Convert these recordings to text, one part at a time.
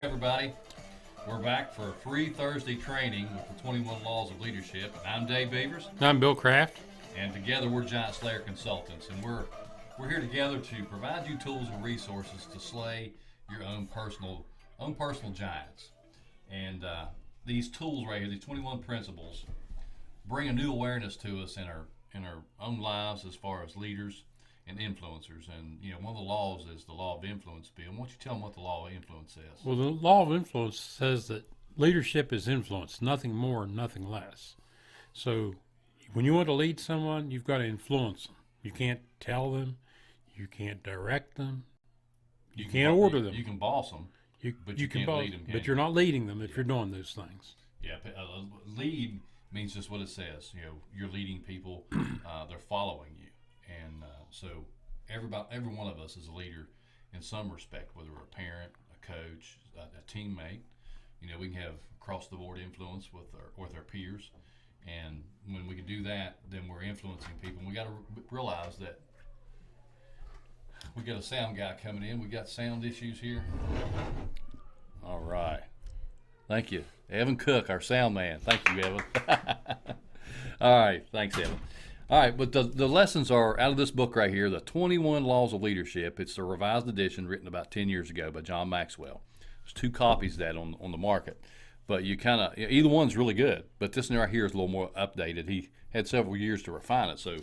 Everybody, we're back for a free Thursday training with the 21 Laws of Leadership. And I'm Dave Beavers, I'm Bill Kraft. and together we're Giant Slayer Consultants, and we're here together to provide you tools and resources to slay your own personal giants. And these tools right here, these 21 principles, bring a new awareness to us in our own lives as far as leaders and influencers. And one of the laws is the law of influence. Bill, why don't you tell them what the law of influence is? Well, the law of influence says that leadership is influence, nothing more, nothing less. So when you want to lead someone, you've got to influence them. You can't tell them, you can't direct them, you can't order them. You can boss them, but you can't lead them. But you're not leading them if you're doing those things. Yeah, lead means just what it says. You're leading people; they're following you, and so every one of us is a leader in some respect, whether we're a parent, a coach, a teammate. We can have across the board influence with our peers, and when we can do that, then we're influencing people. And we got to realize that we got a sound guy coming in. We got sound issues here. All right. Thank you. Evan Cook, our sound man. Thank you, Evan. All right. Thanks, Evan. All right, but the lessons are out of this book right here, The 21 Laws of Leadership. It's the revised edition written about 10 years ago by John Maxwell. There's two copies of that on the market. But you kind of, either one's really good. But this one right here is a little more updated. He had several years to refine it, so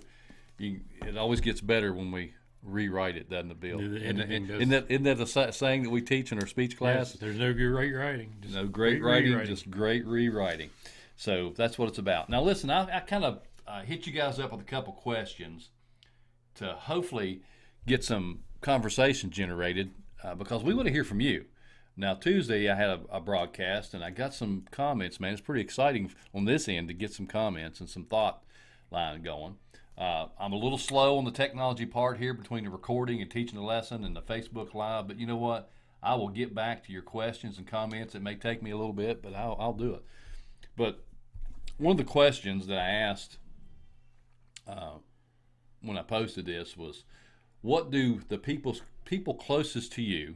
it always gets better when we rewrite it, doesn't it, Bill? Isn't that the saying that we teach in our speech class? Yes, there's no great writing. No great writing, just great rewriting. So that's what it's about. Now listen, I kind of hit you guys up with a couple questions to hopefully get some conversation generated because we want to hear from you. Now Tuesday I had a broadcast and I got some comments, man. It's pretty exciting on this end to get some comments and some thought line going. I'm a little slow on the technology part here between the recording and teaching the lesson and the Facebook Live, but you know what? I will get back to your questions and comments. It may take me a little bit, but I'll do it. But one of the questions that I asked when I posted this was, what do the people closest to you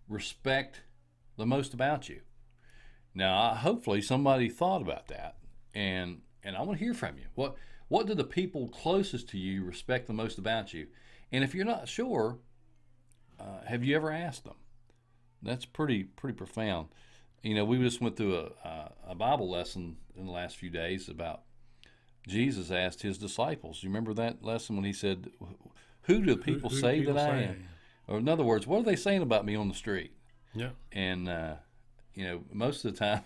respect the most about you? Now, hopefully somebody thought about that, and I want to hear from you. What do the people closest to you respect the most about you? And if you're not sure, have you ever asked them? That's pretty profound. We just went through a Bible lesson in the last few days about Jesus asked his disciples. You remember that lesson when he said, who do people say that I am? Or in other words, what are they saying about me on the street? Yeah. And, most of the time,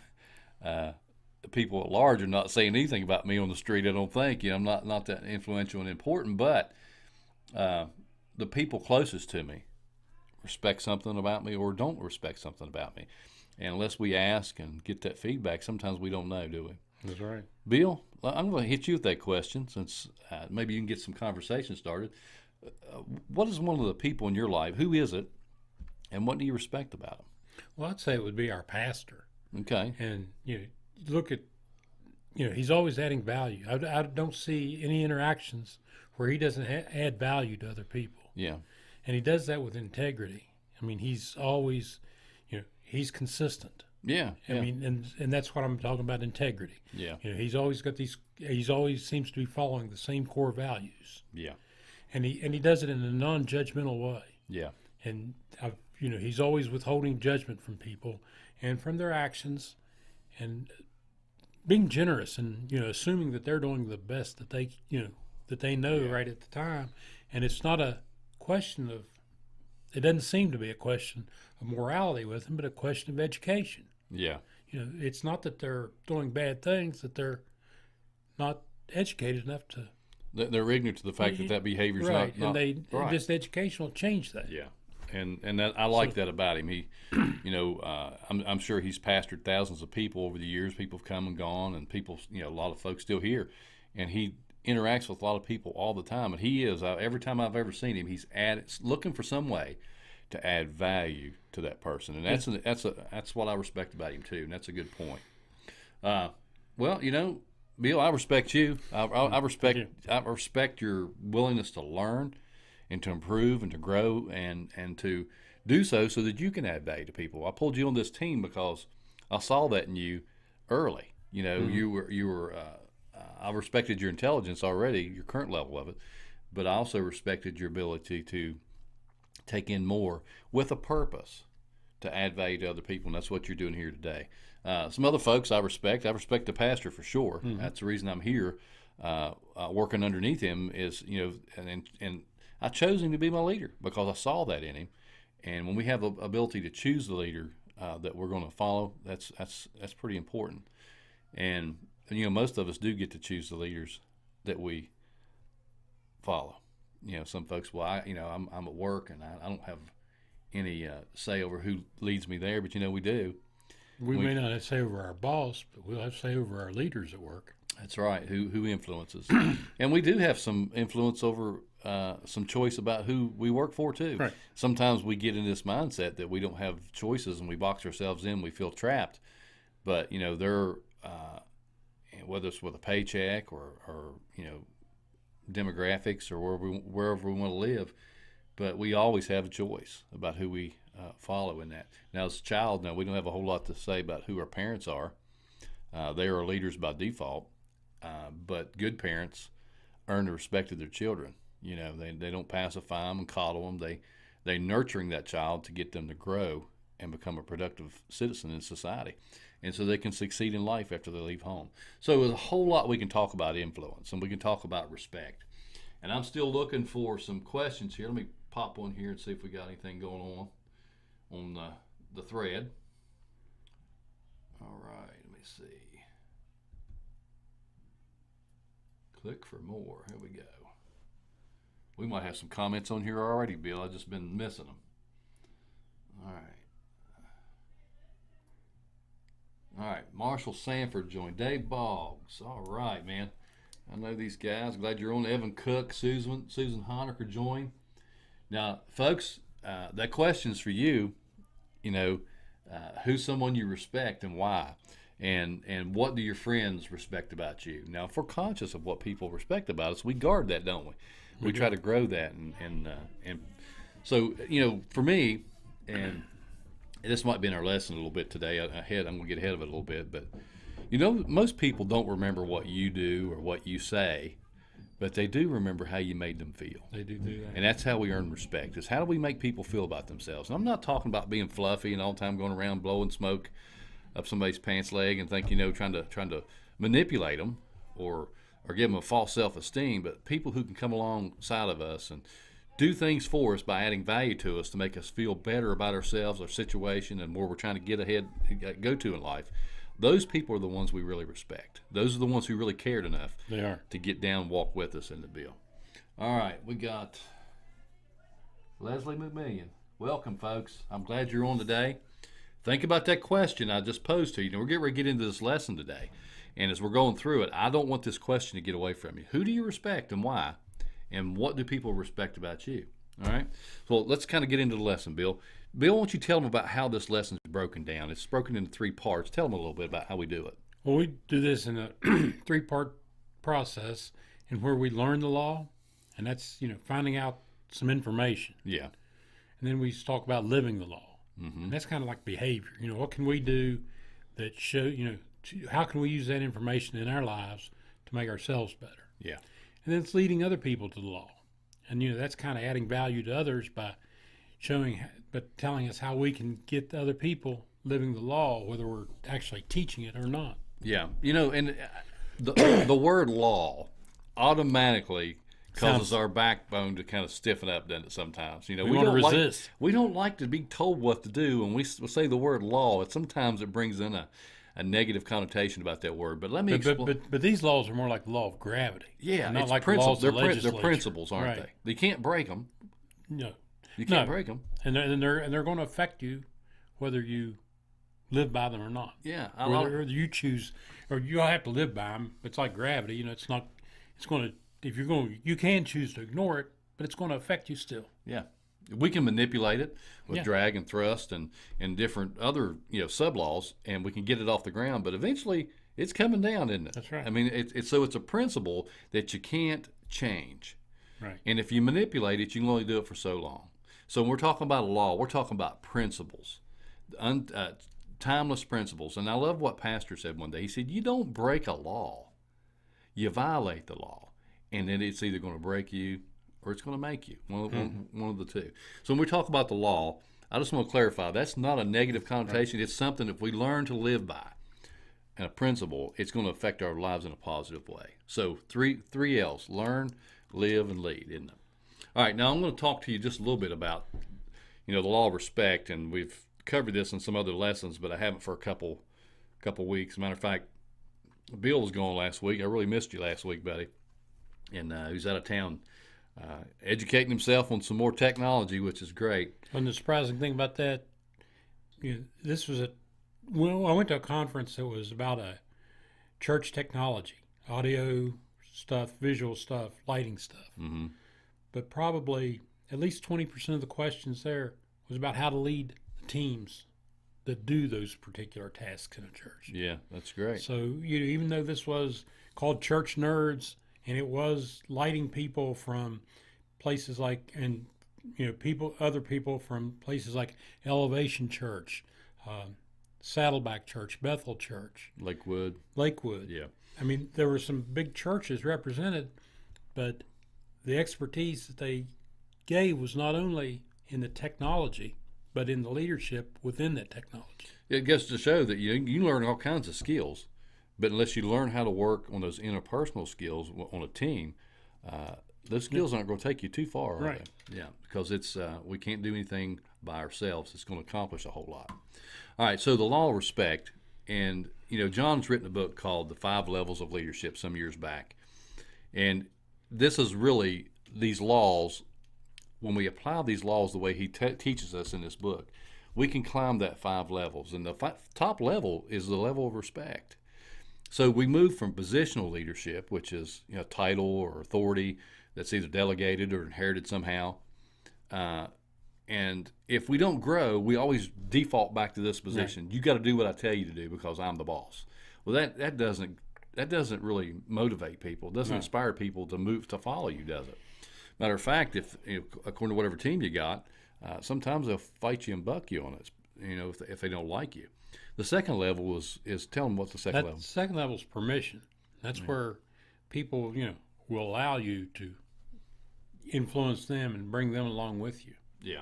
the people at large are not saying anything about me on the street, I don't think. I'm not that influential and important, but the people closest to me respect something about me or don't respect something about me. And unless we ask and get that feedback, sometimes we don't know, do we? That's right. Bill, I'm going to hit you with that question since maybe you can get some conversation started. What is one of the people in your life? Who is it? And what do you respect about him? Well, I'd say it would be our pastor. Okay. And, look at, he's always adding value. I don't see any interactions where he doesn't add value to other people. Yeah. And he does that with integrity. I mean, he's always, he's consistent. Yeah. I mean, and that's what I'm talking about, integrity. Yeah. He's always got he's always seems to be following the same core values. Yeah. And he does it in a non-judgmental way. Yeah. And, he's always withholding judgment from people and from their actions and being generous and, assuming that they're doing the best that they know right at the time. And it's not a question of, it doesn't seem to be a question of morality with them, but a question of education. Yeah. It's not that they're doing bad things, that they're not educated enough to. They're ignorant to the fact that behavior is right. not right. And just education will change that. Yeah. And that, I like that about him. He, I'm sure he's pastored thousands of people over the years. People have come and gone, and people, a lot of folks still here, and he interacts with a lot of people all the time. And he is every time I've ever seen him, he's looking for some way to add value to that person, and that's what I respect about him too. And that's a good point. Well, Bill, I respect you. I respect your willingness to learn and to improve and to grow and to do so that you can add value to people. I pulled you on this team because I saw that in you early. You know, you were. I respected your intelligence already, your current level of it, but I also respected your ability to take in more with a purpose to add value to other people, and that's what you're doing here today. Some other folks I respect. I respect the pastor for sure. That's the reason I'm here, working underneath him. Is and I chose him to be my leader because I saw that in him. And when we have the ability to choose the leader that we're going to follow, that's pretty important. And most of us do get to choose the leaders that we follow. Some folks, well, I'm at work and I don't have any say over who leads me there, but we do. We may not have say over our boss, but we'll have say over our leaders at work. That's right. Who influences, and we do have some influence over some choice about who we work for too. Right. Sometimes we get in this mindset that we don't have choices and we box ourselves in. We feel trapped, but they're whether it's with a paycheck or demographics or wherever we want to live, but we always have a choice about who we follow in that. Now, as a child, we don't have a whole lot to say about who our parents are. They are leaders by default, but good parents earn the respect of their children. They don't pacify them and coddle them. They nurturing that child to get them to grow and become a productive citizen in society, and so they can succeed in life after they leave home. So there's a whole lot we can talk about influence, and we can talk about respect. And I'm still looking for some questions here. Let me pop one here and see if we got anything going on the thread. All right, let me see. Click for more. Here we go. We might have some comments on here already, Bill. I've just been missing them. All right. All right, Marshall Sanford joined. Dave Boggs. All right, man. I know these guys. Glad you're on. Evan Cook, Susan Honecker joined. Now, folks, that question's for you. Who's someone you respect and why? And what do your friends respect about you? Now, if we're conscious of what people respect about us, we guard that, don't we? We try to grow that. And so, for me, and this might be in our lesson a little bit today. I'm going to get ahead of it a little bit, but most people don't remember what you do or what you say, but they do remember how you made them feel. They do that. And that's how we earn respect, is how do we make people feel about themselves? And I'm not talking about being fluffy and all the time going around blowing smoke up somebody's pants leg and think, trying to manipulate them or give them a false self-esteem, but people who can come alongside of us and do things for us by adding value to us to make us feel better about ourselves, our situation, and where we're trying to get ahead, go to in life. Those people are the ones we really respect. Those are the ones who really cared enough to get down and walk with us in the bill. All right, we got Leslie McMillian. Welcome, folks. I'm glad you're on today. Think about that question I just posed to you. We're getting ready to get into this lesson today. And as we're going through it, I don't want this question to get away from you. Who do you respect and why? And what do people respect about you? All right? So let's kind of get into the lesson, Bill. Bill, why don't you tell them about how this lesson is broken down? It's broken into 3 parts. Tell them a little bit about how we do it. Well, we do this in a 3-part process in where we learn the law, and that's, finding out some information. Yeah. And then we talk about living the law. Mm-hmm. And that's kind of like behavior. What can we do that show, how can we use that information in our lives to make ourselves better? Yeah. And then it's leading other people to the law. And, that's kind of adding value to others by telling us how we can get other people living the law, whether we're actually teaching it or not. Yeah. And the word law automatically causes our backbone to kind of stiffen up, doesn't it, sometimes? We want to resist. We don't like to be told what to do. When we say the word law, sometimes it brings in a negative connotation about that word. But let me explain. But these laws are more like the law of gravity. Yeah, not it's like principles. the laws of legislature. They're principles, aren't right. they? You can't break them. No. You can't break them. And they're going to affect you whether you live by them or not. Yeah. Whether you choose, or you have to live by them. It's like gravity. It's not. It's going to. If you're going, you can choose to ignore it, but it's going to affect you still. Yeah. We can manipulate it with drag and thrust and different other sub laws, and we can get it off the ground. But eventually, it's coming down, isn't it? That's right. I mean, it's a principle that you can't change. Right. And if you manipulate it, you can only do it for so long. So when we're talking about a law, we're talking about principles, timeless principles. And I love what Pastor said one day. He said, you don't break a law, you violate the law. And then it's either going to break you or it's going to make you, one of the two. So when we talk about the law, I just want to clarify, that's not a negative connotation. Right. It's something if we learn to live by, and a principle, it's going to affect our lives in a positive way. So three L's: learn, live, and lead, isn't it? All right, now I'm going to talk to you just a little bit about, the law of respect, and we've covered this in some other lessons, but I haven't for a couple weeks. Matter of fact, Bill was gone last week. I really missed you last week, buddy. And he was out of town educating himself on some more technology, which is great. And the surprising thing about that, this was I went to a conference that was about a church technology, audio stuff, visual stuff, lighting stuff. Mm-hmm. But probably at least 20% of the questions there was about how to lead the teams that do those particular tasks in a church. Yeah, that's great. So even though this was called Church Nerds, and it was lighting people from places like, and other people from places like Elevation Church, Saddleback Church, Bethel Church, Lakewood. Yeah. I mean, there were some big churches represented, but the expertise that they gave was not only in the technology, but in the leadership within that technology. It gets to show that you learn all kinds of skills. But unless you learn how to work on those interpersonal skills on a team, those skills aren't going to take you too far, are they? Yeah, because it's we can't do anything by ourselves. It's going to accomplish a whole lot. All right, so the law of respect, and John's written a book called The 5 Levels of Leadership some years back, and this is really these laws. When we apply these laws the way he teaches us in this book, we can climb that 5 levels, and the top level is the level of respect. So we move from positional leadership, which is title or authority that's either delegated or inherited somehow. And if we don't grow, we always default back to this position. Right. You got to do what I tell you to do because I'm the boss. Well, that doesn't really motivate people. It doesn't inspire people to move to follow you, does it? Matter of fact, if according to whatever team you got, sometimes they'll fight you and buck you on it. If they don't like you. The second level is tell them what's the second level. The second level is permission. That's where people, will allow you to influence them and bring them along with you. Yeah.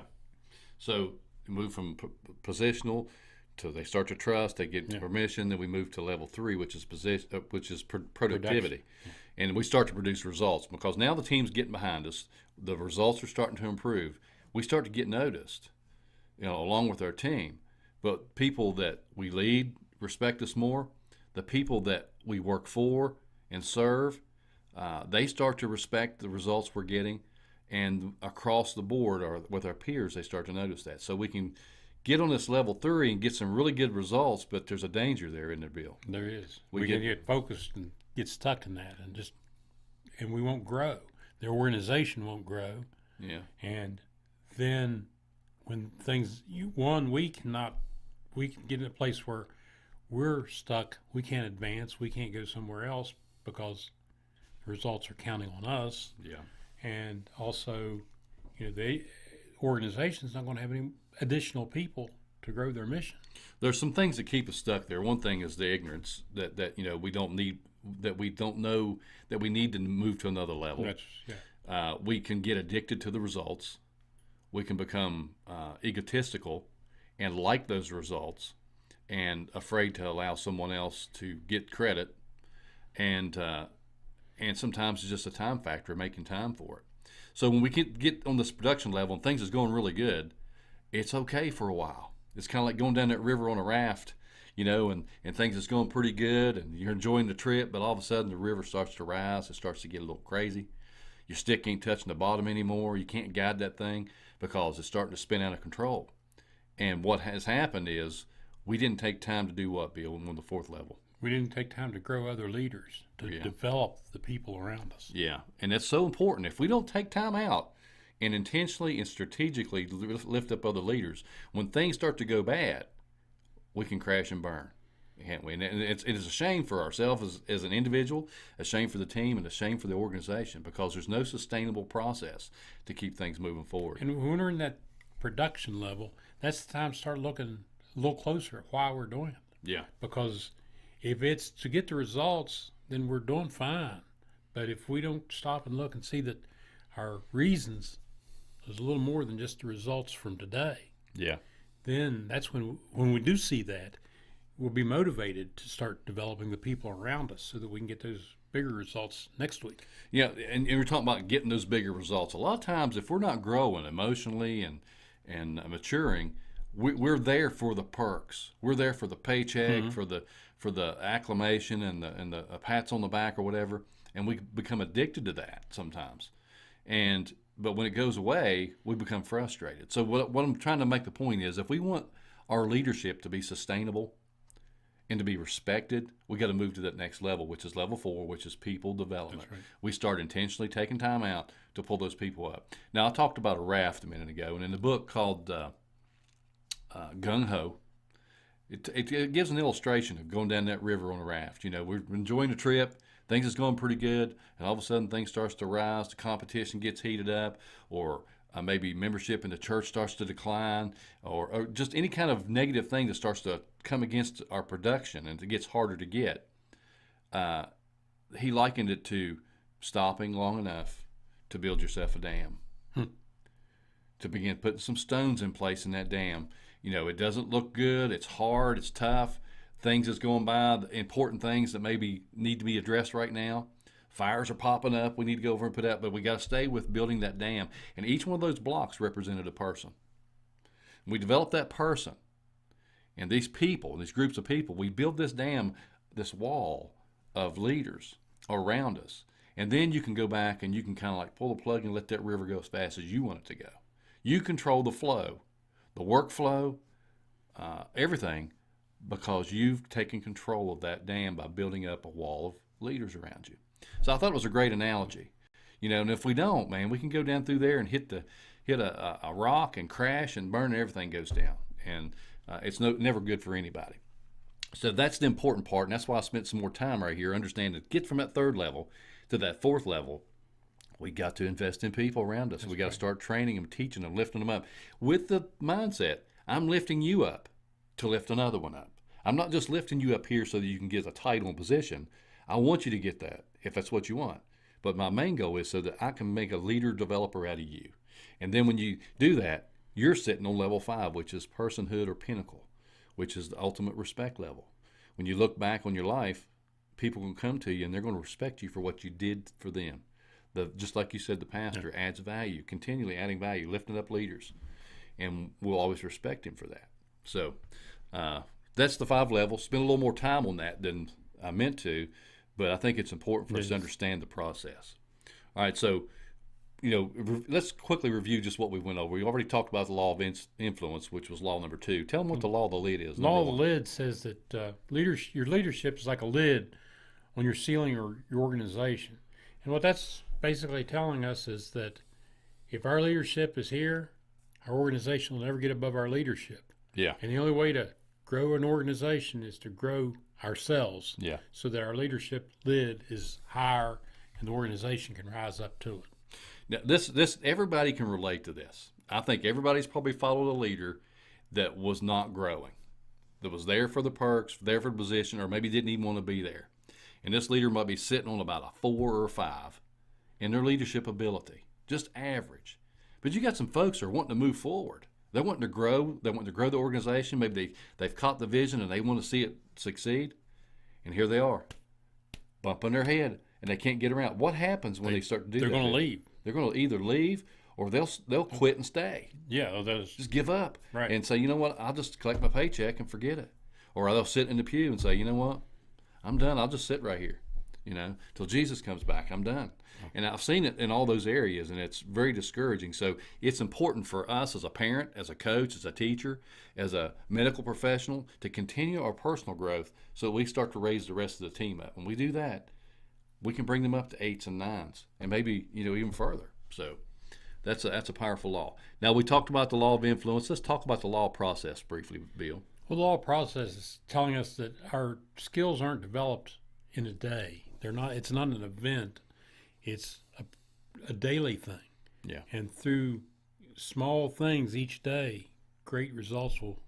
So you move from positional to they start to trust, they get permission. Then we move to level 3, which is productivity, and we start to produce results because now the team's getting behind us. The results are starting to improve. We start to get noticed, along with our team. But people that we lead respect us more. The people that we work for and serve, they start to respect the results we're getting. And across the board, or with our peers, they start to notice that. So we can get on this level 3 and get some really good results, but there's a danger there, isn't there, Bill? There is. We can get focused and get stuck in that, and we won't grow. The organization won't grow. Yeah. And then when things, we can get in a place where we're stuck. We can't advance. We can't go somewhere else because the results are counting on us. Yeah. And also, the organization's not going to have any additional people to grow their mission. There's some things that keep us stuck there. One thing is the ignorance that we don't need, that we don't know that we need to move to another level. We can get addicted to the results. We can become egotistical and like those results and afraid to allow someone else to get credit. And sometimes it's just a time factor, making time for it. So when we get on this production level and things is going really good, it's okay for a while. It's kind of like going down that river on a raft, and things is going pretty good and you're enjoying the trip, but all of a sudden the river starts to rise. It starts to get a little crazy. Your stick ain't touching the bottom anymore. You can't guide that thing because it's starting to spin out of control. And what has happened is we didn't take time to do what, Bill, on the 4th level? We didn't take time to grow other leaders, to develop the people around us. Yeah, and that's so important. If we don't take time out and intentionally and strategically lift up other leaders, when things start to go bad, we can crash and burn, can't we? And it is a shame for ourselves as an individual, a shame for the team, and a shame for the organization because there's no sustainable process to keep things moving forward. And when we're in that production level, that's the time to start looking a little closer at why we're doing it. Yeah. Because if it's to get the results, then we're doing fine. But if we don't stop and look and see that our reasons is a little more than just the results from today, Yeah. then that's when we do see that, we'll be motivated to start developing the people around us so that we can get those bigger results next week. Yeah, and we're talking about getting those bigger results. A lot of times, if we're not growing emotionally and maturing, we're there for the perks. We're there for the paycheck, for the acclamation and the pats on the back or whatever, and we become addicted to that sometimes. But when it goes away, we become frustrated. So what I'm trying to make the point is, if we want our leadership to be sustainable and to be respected, we got to move to that next level, which is level 4, which is people development. That's right. We start intentionally taking time out to pull those people up. Now, I talked about a raft a minute ago, and in the book called Gung Ho, it gives an illustration of going down that river on a raft. You know, we're enjoying the trip, things is going pretty good, and all of a sudden things starts to rise, the competition gets heated up, or maybe membership in the church starts to decline, or just any kind of negative thing that starts to come against our production and it gets harder to get. He likened it to stopping long enough to build yourself a dam, to begin putting some stones in place in that dam. You know, it doesn't look good, it's hard, it's tough, things is going by, the important things that maybe need to be addressed right now. Fires are popping up, we need to go over and put out, but we got to stay with building that dam. And each one of those blocks represented a person. We developed that person. And these people, these groups of people, we build this dam, this wall of leaders around us. And then you can go back and you can kind of like pull the plug and let that river go as fast as you want it to go. You control the flow, the workflow, everything, because you've taken control of that dam by building up a wall of leaders around you. So I thought it was a great analogy, you know. And if we don't, man, we can go down through there and hit a rock and crash and burn, and everything goes down, and it's never good for anybody. So that's the important part, and that's why I spent some more time right here understanding to get from that 3rd level to that 4th level. We got to invest in people around us. We got to start training them, teaching them, lifting them up with the mindset: I'm lifting you up to lift another one up. I'm not just lifting you up here so that you can get a title and position. I want you to get that if that's what you want. But my main goal is so that I can make a leader developer out of you. And then when you do that, you're sitting on level 5, which is personhood or pinnacle, which is the ultimate respect level. When you look back on your life, people can come to you and they're going to respect you for what you did for them. Just like you said, the pastor adds value, continually adding value, lifting up leaders. And we'll always respect him for that. So that's the 5 levels. Spend a little more time on that than I meant to, but I think it's important for us to understand the process. All right, so, you know, let's quickly review just what we went over. We already talked about the law of influence, which was law number 2. Tell them what the law of the lid is. Law of the lid says that your leadership is like a lid on your ceiling or your organization. And what that's basically telling us is that if our leadership is here, our organization will never get above our leadership. Yeah. And the only way to grow an organization is to grow ourselves, so that our leadership lid is higher and the organization can rise up to it. Now, this everybody can relate to this. I think everybody's probably followed a leader that was not growing, that was there for the perks, there for the position, or maybe didn't even want to be there. And this leader might be sitting on about a 4 or 5 in their leadership ability, just average. But you got some folks who are wanting to move forward. They're wanting to grow. They want to grow the organization. Maybe they've caught the vision and they want to see it succeed. And here they are, bumping their head, and they can't get around. What happens when they start to do that? They're going to leave. They're going to either leave or they'll quit and stay. Yeah, just give up. Right. And say, you know what, I'll just collect my paycheck and forget it. Or they'll sit in the pew and say, you know what, I'm done. I'll just sit right here, you know, till Jesus comes back. I'm done. And I've seen it in all those areas, and it's very discouraging. So it's important for us as a parent, as a coach, as a teacher, as a medical professional to continue our personal growth so that we start to raise the rest of the team up. When we do that, we can bring them up to 8s and 9s and maybe, you know, even further. So that's a powerful law. Now, we talked about the law of influence. Let's talk about the law of process briefly, Bill. Well, the law of process is telling us that our skills aren't developed in a day. It's not an event. It's a daily thing. Yeah. And through small things each day, great results will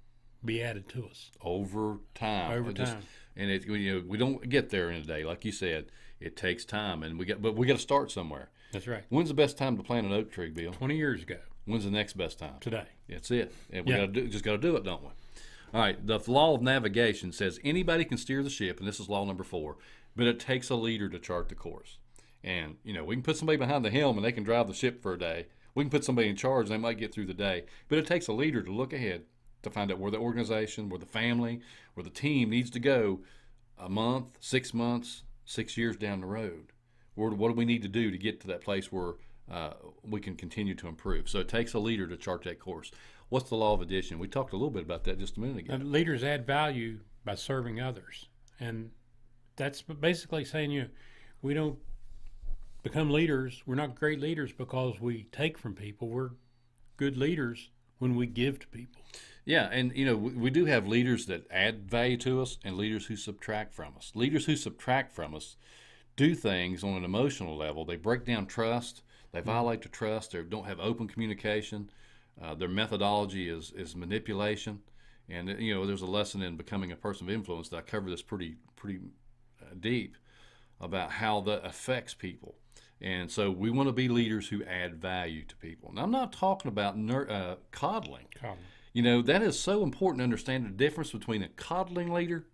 be added to us over time. over time. And we don't get there in a day, like you said. It takes time, and we got to start somewhere. That's right. When's the best time to plant an oak tree, Bill? 20 years ago. When's the next best time? Today. That's it. And we Yeah. just got to do it, don't we? All right. The law of navigation says anybody can steer the ship, and this is law number 4, but it takes a leader to chart the course. And we can put somebody behind the helm, and they can drive the ship for a day. We can put somebody in charge, and they might get through the day. But it takes a leader to look ahead to find out where the organization, where the family, where the team needs to go a month, 6 months, 6 years down the road. What do we need to do to get to that place where we can continue to improve? So it takes a leader to chart that course. What's the law of addition? We talked a little bit about that just a minute ago. Leaders add value by serving others. And that's basically saying, we don't become leaders. We're not great leaders because we take from people. We're good leaders when we give to people. Yeah, and we do have leaders that add value to us and leaders who subtract from us. Leaders who subtract from us do things on an emotional level. They break down trust. They violate the trust. They don't have open communication. Their methodology is manipulation. And there's a lesson in becoming a person of influence that I cover this pretty deep about how that affects people. And so we want to be leaders who add value to people. And I'm not talking about coddling. That is so important to understand the difference between a coddling leader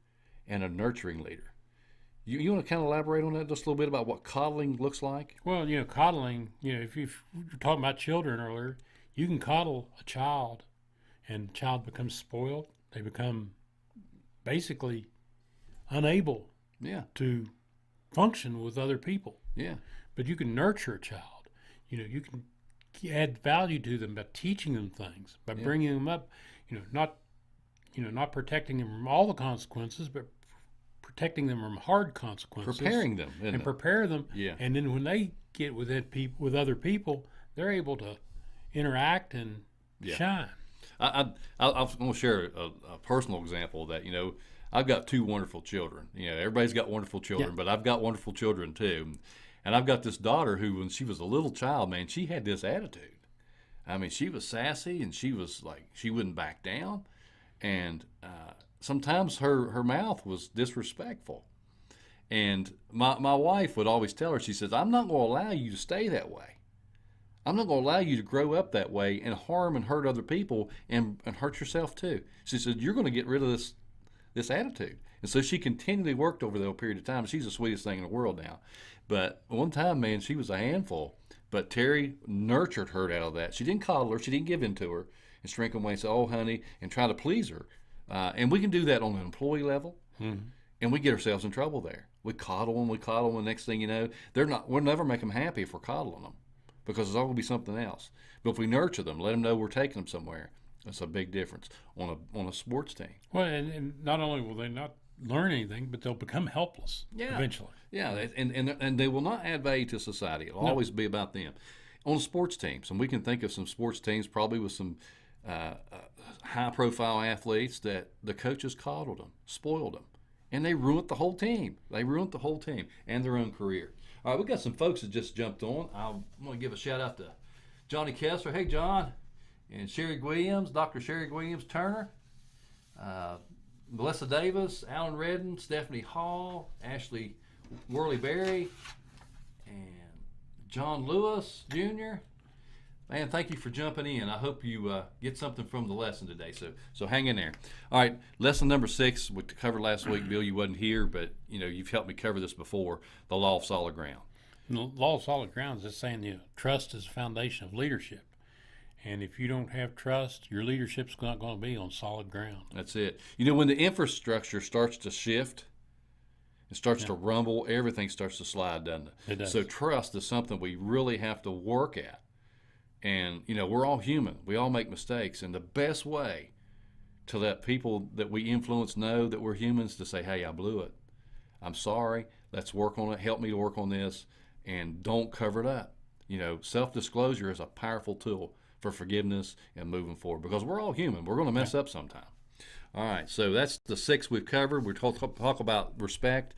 and a nurturing leader. You want to kind of elaborate on that just a little bit about what coddling looks like? Well, coddling, if you were talking about children earlier, you can coddle a child and the child becomes spoiled. They become basically unable to function with other people. Yeah. But you can nurture a child. You can add value to them by teaching them things, by bringing them up, not protecting them from all the consequences, but protecting them from hard consequences. Preparing them. Prepare them. Yeah. And then when they get with other people, they're able to interact and shine. I'm going to share a personal example of that. I've got 2 wonderful children. Everybody's got wonderful children, but I've got wonderful children too. And I've got this daughter who, when she was a little child, man, she had this attitude. I mean, she was sassy, and she was like, she wouldn't back down. And sometimes her mouth was disrespectful. And my wife would always tell her, she says, I'm not going to allow you to stay that way. I'm not going to allow you to grow up that way and harm and hurt other people and hurt yourself too. She said, you're going to get rid of this attitude. And so she continually worked over that period of time. She's the sweetest thing in the world now. But one time, man, she was a handful. But Terry nurtured her out of that. She didn't coddle her. She didn't give in to her and shrink away and say, oh, honey, and try to please her. And we can do that on an employee level. Mm-hmm. And we get ourselves in trouble there. We coddle them. The next thing you know, we'll never make them happy if we're coddling them, because it's all going to be something else. But if we nurture them, let them know we're taking them somewhere, that's a big difference on a sports team. Well, and not only will they not learn anything, but they'll become helpless eventually. Yeah, and they will not add value to society. It'll always be about them. On sports teams, and we can think of some sports teams probably with some high-profile athletes that the coaches coddled them, spoiled them, and they ruined the whole team. And their own career. All right, we got some folks that just jumped on. I want to give a shout-out to Johnny Kessler. Hey, John. And Sherry Williams, Dr. Sherry Williams Turner. Melissa Davis, Alan Redden, Stephanie Hall, Ashley Worley-Berry, and John Lewis Jr. Man, thank you for jumping in. I hope you get something from the lesson today. So hang in there. All right, lesson number 6 we covered last week. Bill, you wasn't here, but you've helped me cover this before. The law of solid ground. The law of solid ground is saying trust is the foundation of leadership. And if you don't have trust, your leadership's not going to be on solid ground. That's it. When the infrastructure starts to shift, it starts to rumble, everything starts to slide, doesn't it? It does. So trust is something we really have to work at. And, we're all human. We all make mistakes. And the best way to let people that we influence know that we're humans to say, hey, I blew it. I'm sorry. Let's work on it. Help me to work on this. And don't cover it up. Self-disclosure is a powerful tool for forgiveness and moving forward, because we're all human. We're going to mess up sometime. All right, so that's the 6 we've covered. We're talk about respect.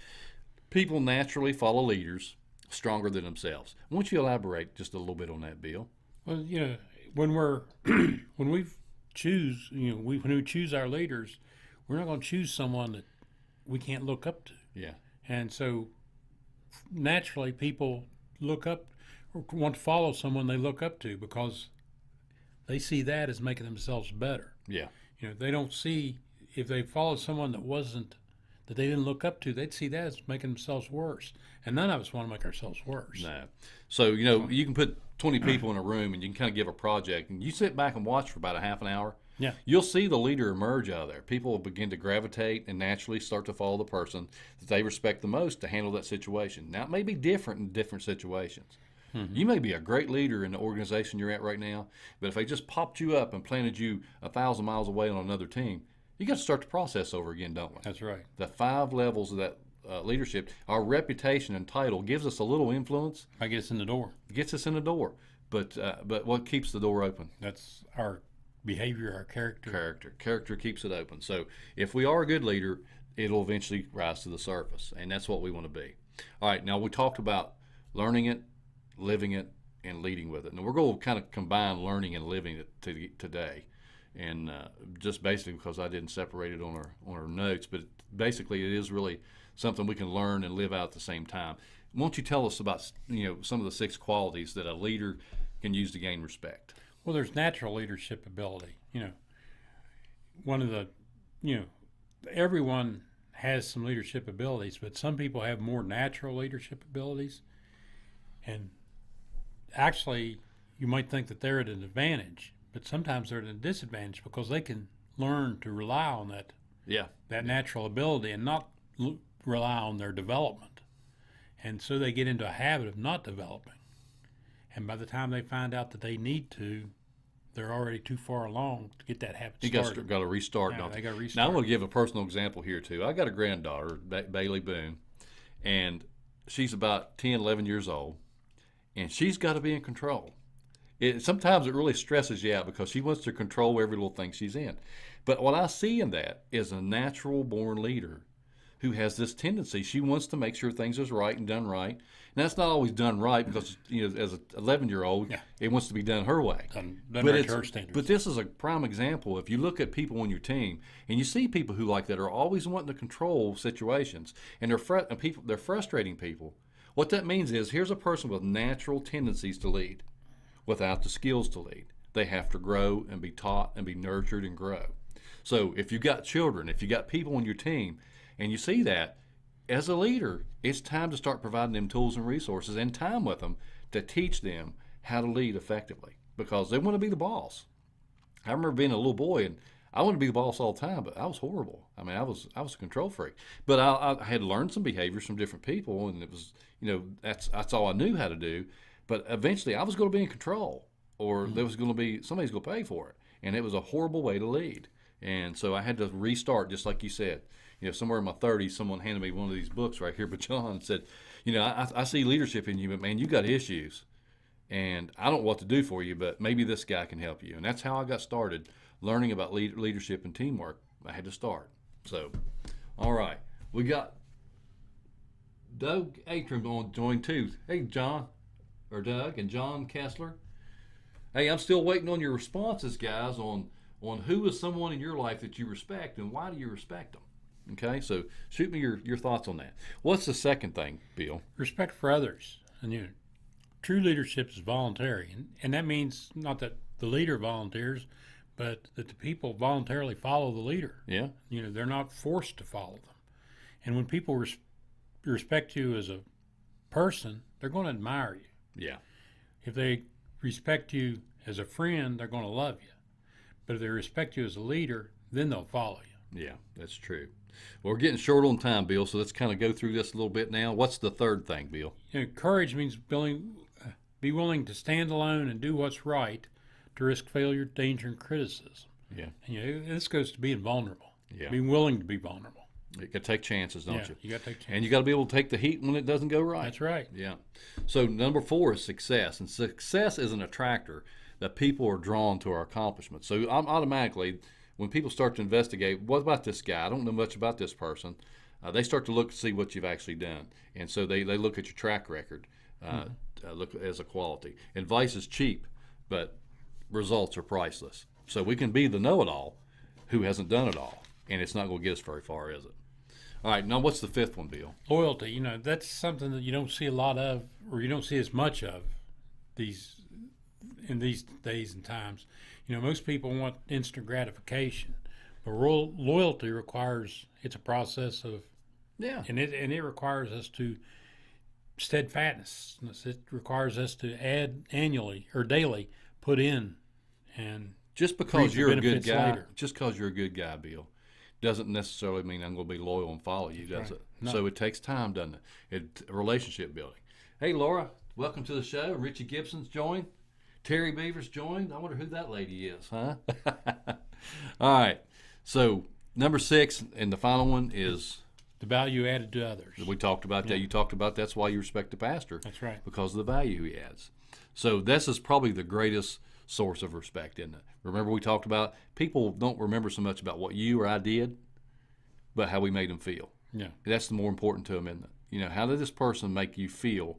People naturally follow leaders stronger than themselves. Why don't you elaborate just a little bit on that, Bill? Well, when we're when we choose, when we choose our leaders, we're not going to choose someone that we can't look up to. Yeah. And so naturally, people look up, or want to follow someone they look up to because they see that as making themselves better. Yeah. They don't see, if they followed someone that they didn't look up to, they'd see that as making themselves worse. And none of us want to make ourselves worse. No. So, you can put 20 people in a room and you can kind of give a project and you sit back and watch for about a half an hour. Yeah. You'll see the leader emerge out of there. People will begin to gravitate and naturally start to follow the person that they respect the most to handle that situation. Now, it may be different in different situations. You may be a great leader in the organization you're at right now, but if they just popped you up and planted you 1,000 miles away on another team, you got to start the process over again, don't we? That's right. The 5 levels of that leadership, our reputation and title gives us a little influence. I get us in the door. Gets us in the door. But what keeps the door open? That's our behavior, our character. Character keeps it open. So if we are a good leader, it'll eventually rise to the surface, and that's what we want to be. All right, now we talked about learning it, living it, and leading with it. And we're going to kind of combine learning and living it today, and just basically because I didn't separate it on our notes, but basically it is really something we can learn and live out at the same time. Won't you tell us about some of the 6 qualities that a leader can use to gain respect? Well, there's natural leadership ability. One of the, everyone has some leadership abilities, but some people have more natural leadership abilities. And actually, you might think that they're at an advantage, but sometimes they're at a disadvantage because they can learn to rely on that natural ability and not rely on their development. And so they get into a habit of not developing. And by the time they find out that they need to, they're already too far along to get that habit started. You got to restart. Yeah, they got to restart. Now, I'm going to give a personal example here, too. I got a granddaughter, Bailey Boone, and she's about 10, 11 years old. And she's got to be in control. Sometimes it really stresses you out because she wants to control every little thing she's in. But what I see in that is a natural born leader who has this tendency. She wants to make sure things is right and done right. And that's not always done right because, as an 11-year-old, it wants to be done her way. Done right to her standards. But this is a prime example. If you look at people on your team and you see people who like that are always wanting to control situations and they're frustrating people. What that means is here's a person with natural tendencies to lead without the skills to lead. They have to grow and be taught and be nurtured and grow. So if you've got children, if you've got people on your team, and you see that, as a leader, it's time to start providing them tools and resources and time with them to teach them how to lead effectively because they want to be the boss. I remember being a little boy and I wanted to be the boss all the time, but I was horrible. I mean, I was a control freak. But I had learned some behaviors from different people, and it was, that's all I knew how to do. But eventually, I was going to be in control, or there was going to be somebody's going to pay for it, and it was a horrible way to lead. And so I had to restart, just like you said. Somewhere in my 30s, someone handed me one of these books right here by John and said, I see leadership in you, but man, you got issues, and I don't know what to do for you, but maybe this guy can help you. And that's how I got started. Learning about leadership and teamwork, I had to start. So, all right. We got Doug Atram on join too. Hey, Doug and John Kessler. Hey, I'm still waiting on your responses, guys, on who is someone in your life that you respect and why do you respect them? Okay, so shoot me your thoughts on that. What's the second thing, Bill? Respect for others. And true leadership is voluntary. And that means not that the leader volunteers, but that the people voluntarily follow the leader. Yeah. They're not forced to follow them. And when people respect you as a person, they're going to admire you. Yeah. If they respect you as a friend, they're going to love you. But if they respect you as a leader, then they'll follow you. Yeah, that's true. Well, we're getting short on time, Bill, so let's kind of go through this a little bit now. What's the third thing, Bill? Courage means be willing to stand alone and do what's right to risk failure, danger, and criticism. Yeah. And this goes to being vulnerable. Yeah. Being willing to be vulnerable. You got to take chances, don't you? You got to take chances. And you got to be able to take the heat when it doesn't go right. That's right. Yeah. So number 4 is success, and success is an attractor that people are drawn to our accomplishments. So I'm automatically, when people start to investigate, what about this guy? I don't know much about this person. They start to look to see what you've actually done, and so they look at your track record, look as a quality. Advice is cheap, but results are priceless. So we can be the know-it-all who hasn't done it all, and it's not going to get us very far, is it? All right, now what's the fifth one, Bill? Loyalty, that's something that you don't see a lot of, or you don't see as much of these in these days and times. Most people want instant gratification, but loyalty requires, it's a process of, Yeah. and it requires us to steadfastness. It requires us to add annually or daily, put in, and Just because the you're a good benefits guy, later. just because you're a good guy, Bill, doesn't necessarily mean I'm going to be loyal and follow you, does right. it? No. So it takes time, doesn't it? Relationship building. Hey, Laura, welcome to the show. Richie Gibson's joined. Terry Beavers joined. I wonder who that lady is, huh? All right. So number 6, and the final one is the value added to others. we talked about that. You talked about that's why you respect the pastor. That's right. Because of the value he adds. So this is probably the greatest source of respect, isn't it? Remember we talked about people don't remember so much about what you or I did, but how we made them feel. Yeah. That's the more important to them, isn't it? How did this person make you feel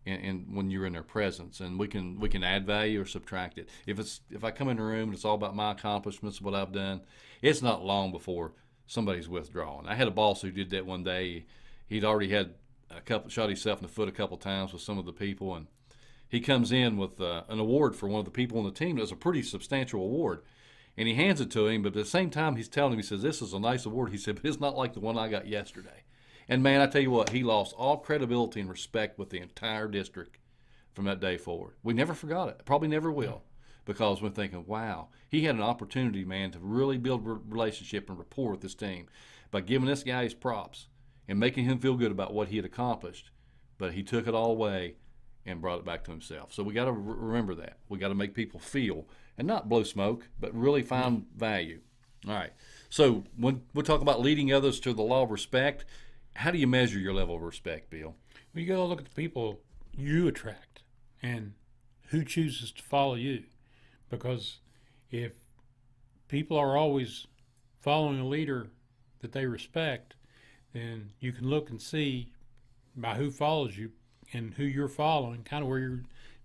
and when you're in their presence? And we can add value or subtract it. If I come in the room and it's all about my accomplishments, what I've done, it's not long before somebody's withdrawing. I had a boss who did that one day. He'd already had shot himself in the foot a couple times with some of the people, and he comes in with an award for one of the people on the team. It was a pretty substantial award. And he hands it to him, but at the same time he's telling him, he says, this is a nice award. He said, but it's not like the one I got yesterday. And man, I tell you what, he lost all credibility and respect with the entire district from that day forward. We never forgot it. Probably never will. Because we're thinking, wow, he had an opportunity, man, to really build relationship and rapport with this team by giving this guy his props and making him feel good about what he had accomplished. But he took it all away and brought it back to himself. So we got to remember that. We got to make people feel, and not blow smoke, but really find value. All right. So when we talk about leading others to the law of respect, how do you measure your level of respect, Bill? Well, you got to look at the people you attract and who chooses to follow you. Because if people are always following a leader that they respect, then you can look and see by who follows you and who you're following, kind of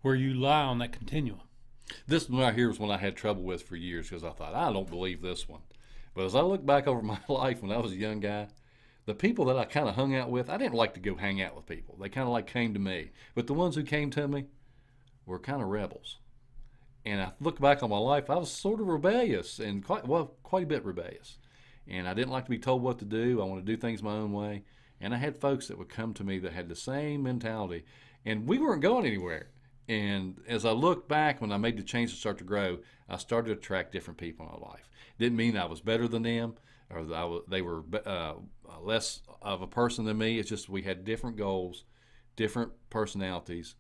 where you lie on that continuum. This one right here is one I had trouble with for years because I thought, I don't believe this one. But as I look back over my life when I was a young guy, the people that I kind of hung out with, I didn't like to go hang out with people. They kind of like came to me. But the ones who came to me were kind of rebels. And I look back on my life, I was sort of rebellious and quite a bit rebellious. And I didn't like to be told what to do. I want to do things my own way. And I had folks that would come to me that had the same mentality. And we weren't going anywhere. And as I look back, when I made the change to start to grow, I started to attract different people in my life. Didn't mean I was better than them or that they were less of a person than me. It's just we had different goals, different personalities,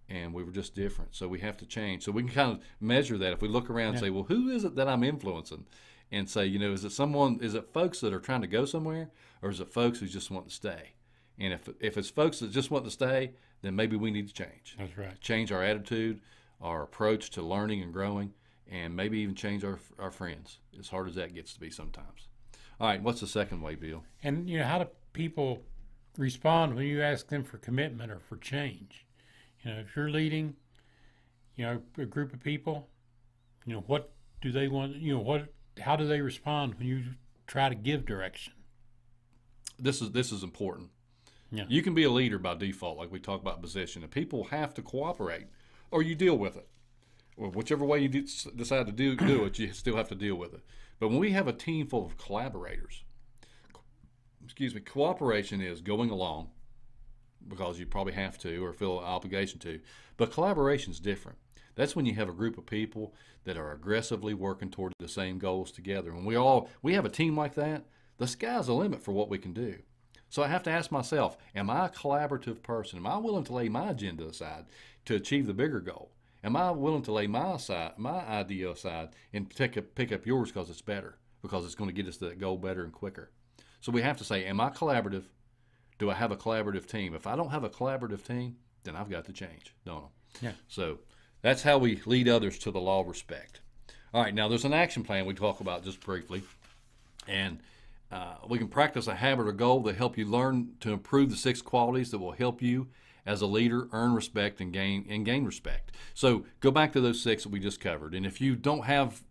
and we were just different. So we have to change. So we can kind of measure that. If we look around and say, well, who is it that I'm influencing? And say, is it folks that are trying to go somewhere, or is it folks who just want to stay? And if it's folks that just want to stay, then maybe we need to change. That's right. Change our attitude, our approach to learning and growing, and maybe even change our friends, as hard as that gets to be sometimes. All right, what's the second way, Bill? And, how do people respond when you ask them for commitment or for change? If you're leading, a group of people, what do they want, how do they respond when you try to give direction? This is important. Yeah. You can be a leader by default, like we talk about position, and people have to cooperate, or you deal with it. Or whichever way you decide to do it, you still have to deal with it. But when we have a team full of collaborators, cooperation is going along because you probably have to or feel an obligation to, but collaboration is different. That's when you have a group of people that are aggressively working toward the same goals together. When we have a team like that, the sky's the limit for what we can do. So I have to ask myself, am I a collaborative person? Am I willing to lay my agenda aside to achieve the bigger goal? Am I willing to lay my idea aside and pick up yours because it's better, because it's going to get us to that goal better and quicker? So we have to say, am I collaborative? Do I have a collaborative team? If I don't have a collaborative team, then I've got to change, don't I? Yeah. So that's how we lead others to the law of respect. All right, now there's an action plan we talk about just briefly. And we can practice a habit or goal that help you learn to improve the 6 qualities that will help you as a leader, earn respect, and gain respect. So go back to those 6 that we just covered. And if you don't have,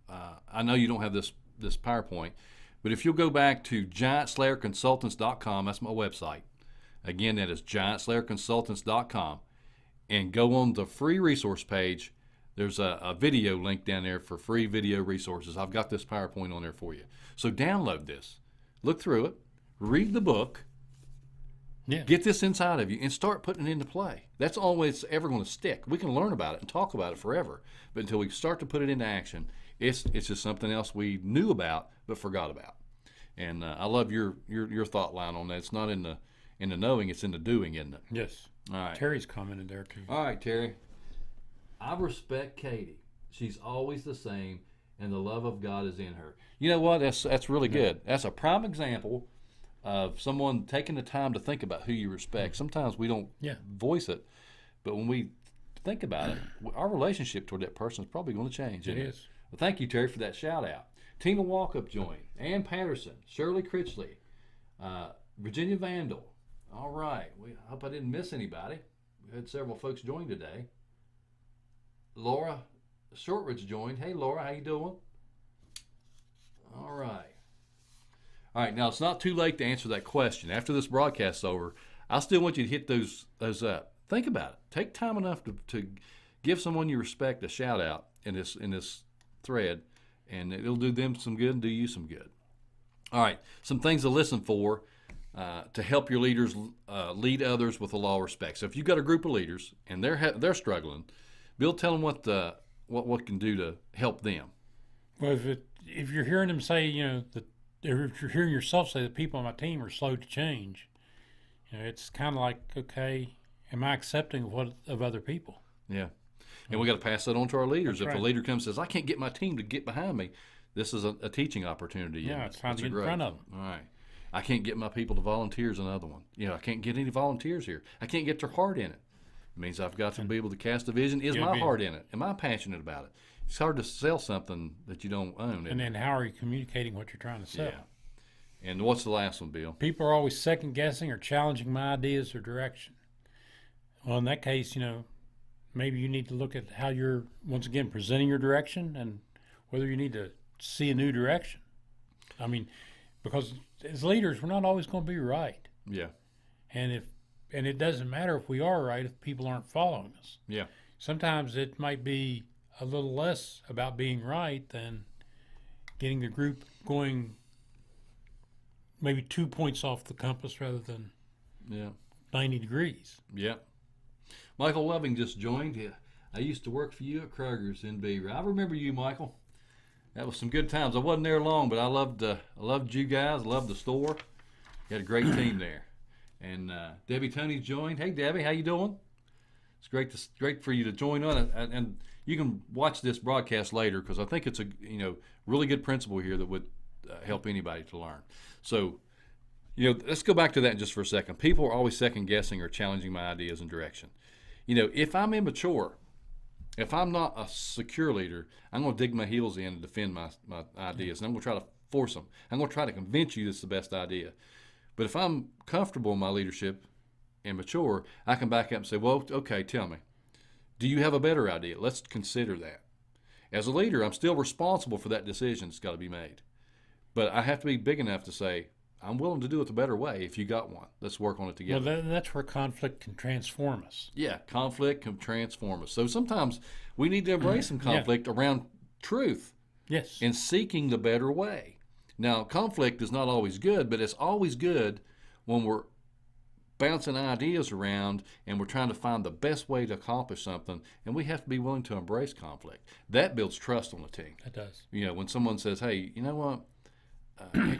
I know you don't have this PowerPoint, but if you'll go back to giantslayerconsultants.com, that's my website. Again, that is giantslayerconsultants.com, and go on the free resource page. There's a video link down there for free video resources. I've got this PowerPoint on there for you. So download this, look through it, read the book, get this inside of you, and start putting it into play. That's always ever going to stick. We can learn about it and talk about it forever, but until we start to put it into action, it's just something else we knew about but forgot about. And I love your thought line on that. It's not in the knowing, it's in the doing, isn't it? Yes. All right. Terry's commented there too. All right, Terry. I respect Katie. She's always the same, and the love of God is in her. You know what? That's really good. That's a prime example of someone taking the time to think about who you respect. Sometimes we don't voice it, but when we think about it, our relationship toward that person is probably going to change. It is. Well, thank you, Terry, for that shout out. Tina Walkup joined. Ann Patterson, Shirley Critchley, Virginia Vandal. All right. I hope I didn't miss anybody. We had several folks join today. Laura Shortridge joined. Hey, Laura, how you doing? All right. All right, now it's not too late to answer that question. After this broadcast's over, I still want you to hit those up. Think about it. Take time enough to give someone you respect a shout out in this thread, and it'll do them some good and do you some good. All right, some things to listen for to help your leaders lead others with a law of respect. So if you've got a group of leaders and they're struggling, Bill, tell them what can do to help them. Well, if you're hearing them say, if you're hearing yourself say that people on my team are slow to change, it's kind of like, okay, am I accepting of other people? Yeah, and we got to pass that on to our leaders. That's if right. a leader comes and says, I can't get my team to get behind me, this is a teaching opportunity. Yeah, it's time to get in front of them. All right. I can't get my people to volunteer is another one. I can't get any volunteers here. I can't get their heart in it. It means I've got to be able to cast a vision. Is my heart in it? Am I passionate about it? It's hard to sell something that you don't own. And then how are you communicating what you're trying to sell? Yeah. And what's the last one, Bill? People are always second guessing or challenging my ideas or direction. Well, in that case, maybe you need to look at how you're, once again, presenting your direction and whether you need to see a new direction. I mean, because as leaders, we're not always going to be right. Yeah. And it doesn't matter if we are right if people aren't following us. Yeah. Sometimes it might be a little less about being right than getting the group going maybe 2 points off the compass rather than 90 degrees. Yeah. Michael Loving just joined. I used to work for you at Kroger's in Beaver. I remember you, Michael. That was some good times. I wasn't there long, but I loved you guys. I loved the store. You had a great team there. And Debbie Tony's joined. Hey, Debbie, how you doing? It's great for you to join on, and you can watch this broadcast later because I think it's a really good principle here that would help anybody to learn. So, let's go back to that just for a second. People are always second guessing or challenging my ideas and direction. If I'm immature, if I'm not a secure leader, I'm going to dig my heels in and defend my ideas, and I'm going to try to force them. I'm going to try to convince you this is the best idea. But if I'm comfortable in my leadership and mature, I can back up and say, well, okay, tell me, do you have a better idea? Let's consider that. As a leader, I'm still responsible for that decision that's got to be made. But I have to be big enough to say, I'm willing to do it the better way if you got one. Let's work on it together. Well, that's where conflict can transform us. Yeah, conflict can transform us. So sometimes we need to embrace some conflict around truth. Yes. And seeking the better way. Now, conflict is not always good, but it's always good when we're bouncing ideas around and we're trying to find the best way to accomplish something, and we have to be willing to embrace conflict. That builds trust on the team. It does. When someone says, hey, you know what,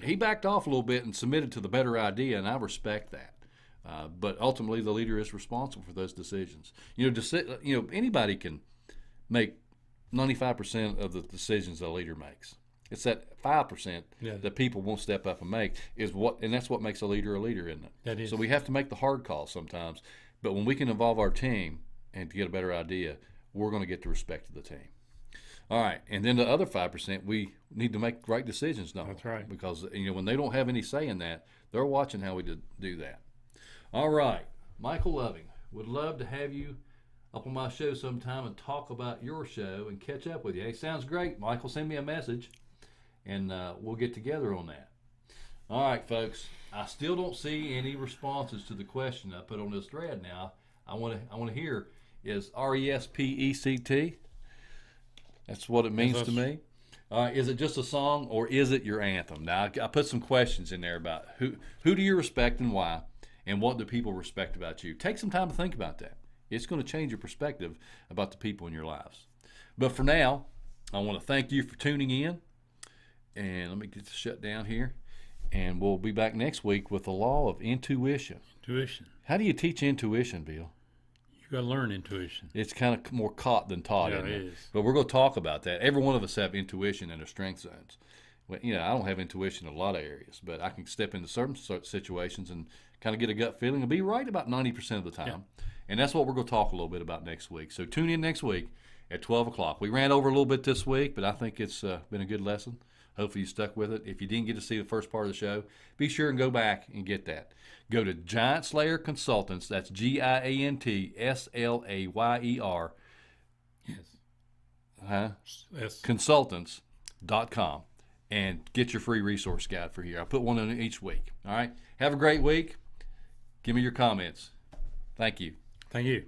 he backed off a little bit and submitted to the better idea, and I respect that. But ultimately, the leader is responsible for those decisions. Anybody can make 95% of the decisions a leader makes. It's that 5% that people won't step up and make and that's what makes a leader, isn't it? That is. So we have to make the hard calls sometimes. But when we can involve our team and to get a better idea, we're going to get the respect of the team. All right, and then the other 5%, we need to make right decisions, don't we? That's right. Because when they don't have any say in that, they're watching how we do that. All right, Michael Loving, Would love to have you up on my show sometime and talk about your show and catch up with you. Hey, sounds great, Michael. Send me a message, and we'll get together on that. All right, folks. I still don't see any responses to the question I put on this thread. Now, I want to hear, is RESPECT? That's what it means to me. Is it just a song, or is it your anthem? Now, I put some questions in there about who do you respect and why, and what do people respect about you. Take some time to think about that. It's going to change your perspective about the people in your lives. But for now, I want to thank you for tuning in. And let me get this shut down here. And we'll be back next week with the law of intuition. Intuition. How do you teach intuition, Bill? You got to learn intuition. It's kind of more caught than taught, Yeah, isn't it it? is. But we're going to talk about that. Every one of us have intuition in their strength zones. Well, you know, I don't have intuition in a lot of areas, but I can step into certain situations and kind of get a gut feeling and be right about 90% of the time. Yeah. And that's what we're going to talk a little bit about next week. So tune in next week at 12 o'clock. We ran over a little bit this week, but I think it's been a good lesson. Hopefully you stuck with it. If you didn't get to see the first part of the show, be sure and go back and get that. Go to Giant Slayer Consultants. That's GIANTSLAYER. Yes. Consultants.com and get your free resource guide for here. I put one in each week. All right. Have a great week. Give me your comments. Thank you. Thank you.